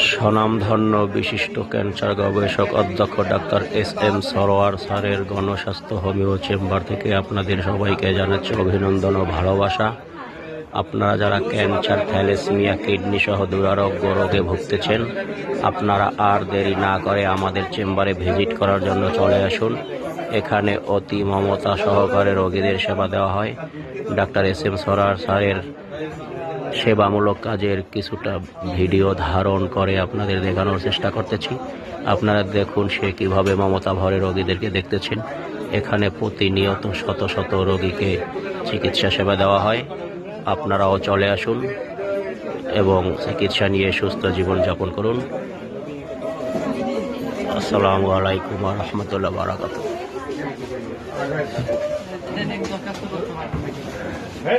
স্বনামধন্য বিশিষ্ট ক্যান্সার গবেষক অধ্যক্ষ ডাক্তার এস.এম. সরোয়ার স্যারের গণস্বাস্থ্য হোমিও চেম্বার থেকে আপনাদের সবাইকে জানাচ্ছি অভিনন্দন ও ভালোবাসা। আপনারা যারা ক্যান্সার, থ্যালাসেমিয়া, কিডনি সহ দুরারোগ্য রোগে ভুগতেছেন, আপনারা আর দেরি না করে আমাদের চেম্বারে ভিজিট করার জন্য চলে আসুন। এখানে অতি মমতা সহকারে রোগীদের সেবা দেওয়া হয়। Doctor SM. সরোয়ার স্যারের সেবামূলক কাজের কিছুটা ভিডিও ধারণ করে আপনাদের দেখানোর চেষ্টা করতেছি। আপনারা দেখুন সে কিভাবে মমতা ভরে রোগীদেরকে দেখতেছেন। এখানে প্রতিনিয়ত শত শত রোগীকে চিকিৎসা সেবা দেওয়া হয়। আপনারাও চলে আসুন এবং চিকিৎসা নিয়ে সুস্থ জীবনযাপন করুন। আসসালামু আলাইকুম ওয়া রাহমাতুল্লাহি ওয়া বারাকাতুহু। Hey,